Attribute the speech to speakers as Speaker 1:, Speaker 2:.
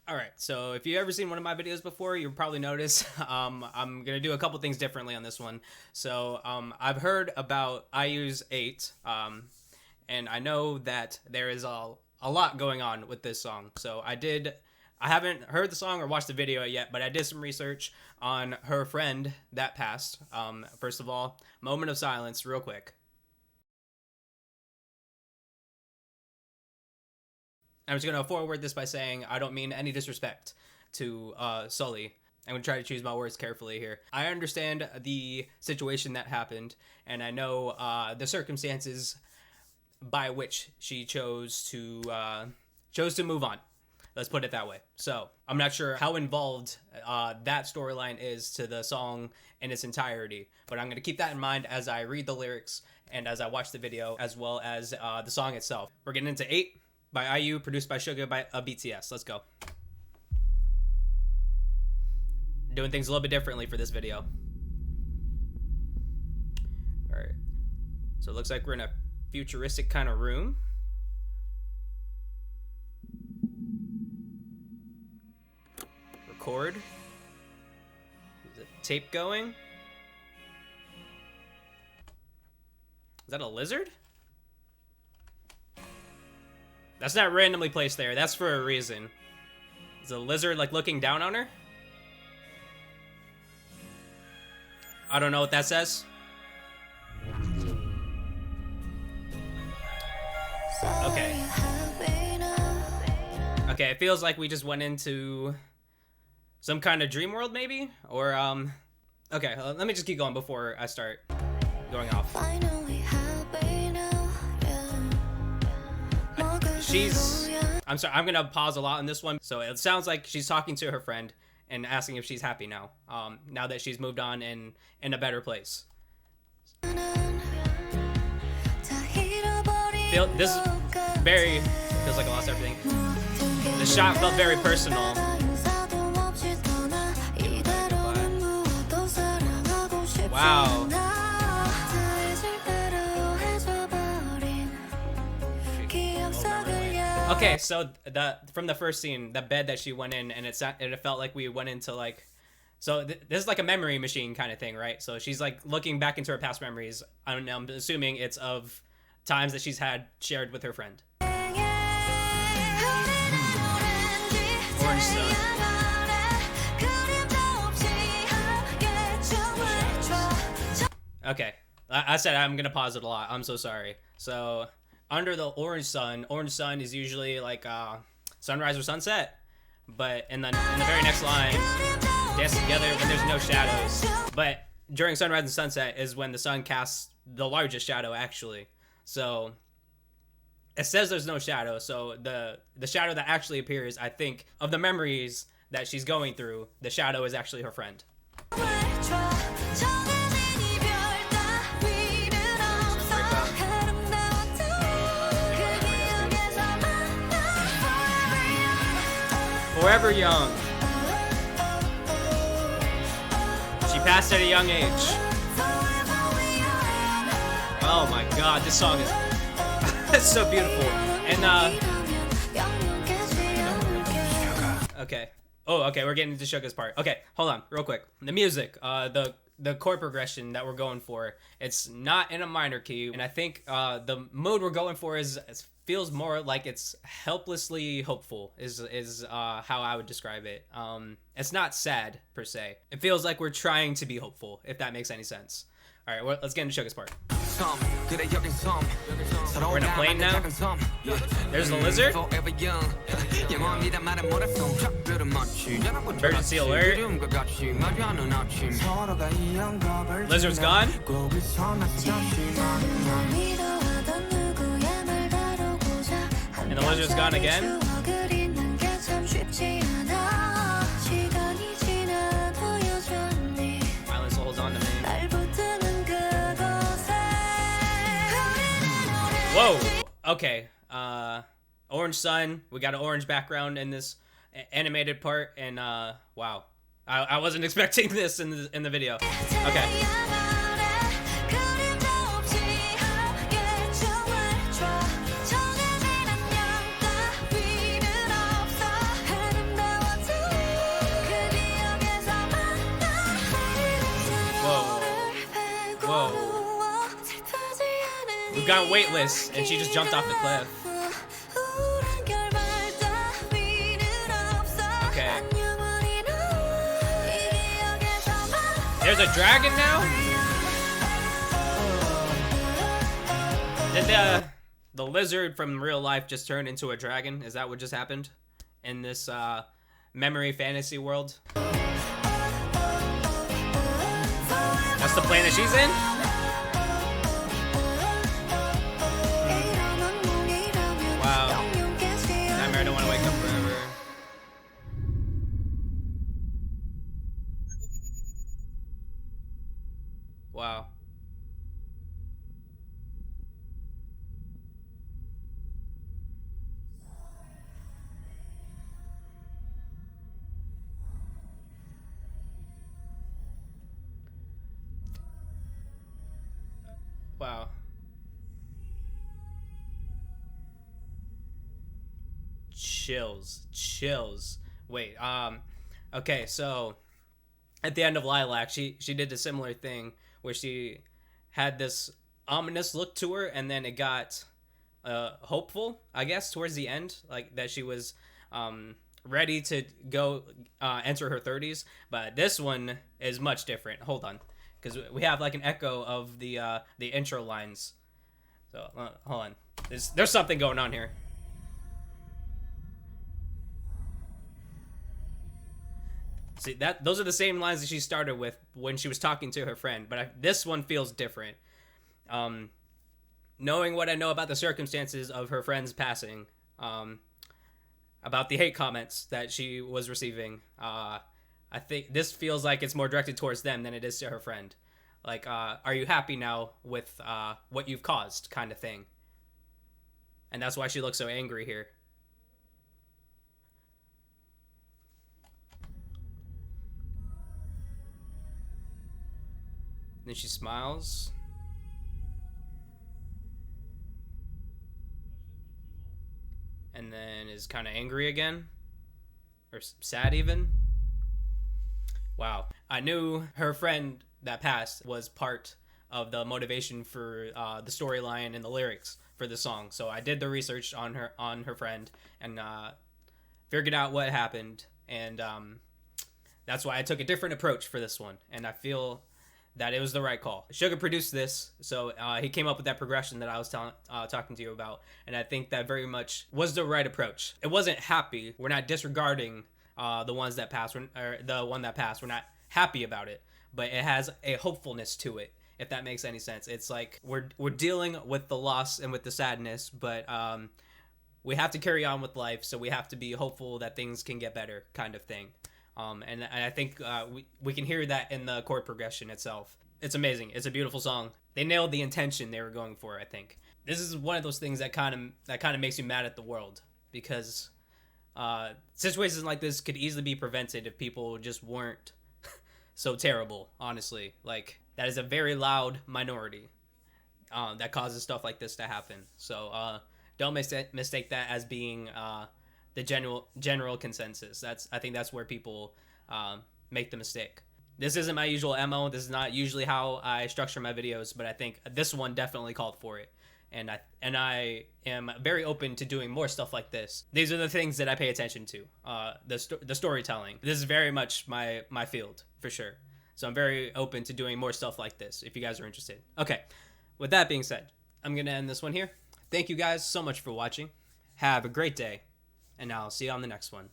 Speaker 1: Alright, so if you've ever seen one of my videos before, you'll probably notice I'm going to do a couple things differently on this one. So I've heard about IU's 8, and I know that there is a lot going on with this song. So I haven't heard the song or watched the video yet, but I did some research on her friend that passed. First of all, moment of silence real quick. I'm just going to forward this by saying I don't mean any disrespect to Sully. I'm going to try to choose my words carefully here. I understand the situation that happened, and I know the circumstances by which she chose to move on. Let's put it that way. So I'm not sure how involved that storyline is to the song in its entirety, but I'm going to keep that in mind as I read the lyrics and as I watch the video, as well as the song itself. We're getting into 8 by IU, produced by SUGA by BTS. Let's go. Doing things a little bit differently for this video. Alright. So it looks like we're in a futuristic kind of room. Record. Is it tape going? Is that a lizard? That's not randomly placed there. That's for a reason. Is a lizard like looking down on her? I don't know what that says. Okay. Okay, it feels like we just went into some kind of dream world maybe? Or, okay, let me just keep going before I start going off. I'm sorry, I'm gonna pause a lot on this one. So it sounds like she's talking to her friend and asking if she's happy now, now that she's moved on and in a better place. This feels like I lost everything. The shot felt very personal. Wow. Okay, so from the first scene, the bed that she went in, and it felt like we went into like, so this is like a memory machine kind of thing, right? So she's like looking back into her past memories. I'm assuming it's of times that she's had shared with her friend. Orange Sun. Okay, I said I'm gonna pause it a lot. I'm so sorry. So under the orange sun is usually like sunrise or sunset, but in the very next line, dance together when there's no shadows. But during sunrise and sunset is when the sun casts the largest shadow actually. So it says there's no shadow, so the shadow that actually appears, I think, of the memories that she's going through, the shadow is actually her friend. Forever young. She passed at a young age. Oh my god, this song is it's so beautiful. And okay. Oh, okay, we're getting into SUGA's part. Okay, hold on, real quick. The music, the chord progression that we're going for, it's not in a minor key, and I think the mood we're going for feels more like it's helplessly hopeful is how I would describe it. It's not sad per se. It feels like we're trying to be hopeful, if that makes any sense. All right, well, let's get into SUGA's part. We're in a plane now. There's the lizard. Emergency alert. Lizard's gone. And the lizard's gone again. Violence holds on to me. Whoa. Okay. Orange sun. We got an orange background in this animated part, and wow. I wasn't expecting this in the video. Okay. gone weightless, and she just jumped off the cliff. Okay. There's a dragon now? Did the lizard from real life just turn into a dragon? Is that what just happened in this memory fantasy world? That's the planet she's in? Wow. Nightmare, I don't want to wake up forever. Wow. Wow. Chills. Wait, okay, so at the end of Lilac, she did a similar thing where she had this ominous look to her, and then it got hopeful, I guess, towards the end, like that she was ready to go enter her 30s. But this one is much different. Hold on, because we have like an echo of the intro lines. So hold on, there's something going on here. See, those are the same lines that she started with when she was talking to her friend, but this one feels different. Knowing what I know about the circumstances of her friend's passing, about the hate comments that she was receiving, I think this feels like it's more directed towards them than it is to her friend. Like, are you happy now with what you've caused, kind of thing. And that's why she looks so angry here. Then she smiles. And then is kind of angry again. Or sad even. Wow. I knew her friend that passed was part of the motivation for the storyline and the lyrics for the song. So I did the research on her friend and figured out what happened. And that's why I took a different approach for this one. And I feel that it was the right call. SUGA produced this, so he came up with that progression that I was talking to you about, and I think that very much was the right approach. It wasn't happy. We're not disregarding the ones that passed, or the one that passed. We're not happy about it, but it has a hopefulness to it, if that makes any sense. It's like we're dealing with the loss and with the sadness, but we have to carry on with life, so we have to be hopeful that things can get better, kind of thing. And I think we can hear that in the chord progression itself. It's amazing. It's a beautiful song. They nailed the intention they were going for, I think. This is one of those things that kind of makes you mad at the world, because situations like this could easily be prevented if people just weren't so terrible, honestly. Like, that is a very loud minority that causes stuff like this to happen. So don't mistake that as being the general consensus. I think that's where people make the mistake. This isn't my usual MO. This is not usually how I structure my videos, but I think this one definitely called for it. And I am very open to doing more stuff like this. These are the things that I pay attention to. The storytelling. This is very much my field, for sure. So I'm very open to doing more stuff like this if you guys are interested. Okay, with that being said, I'm going to end this one here. Thank you guys so much for watching. Have a great day. And I'll see you on the next one.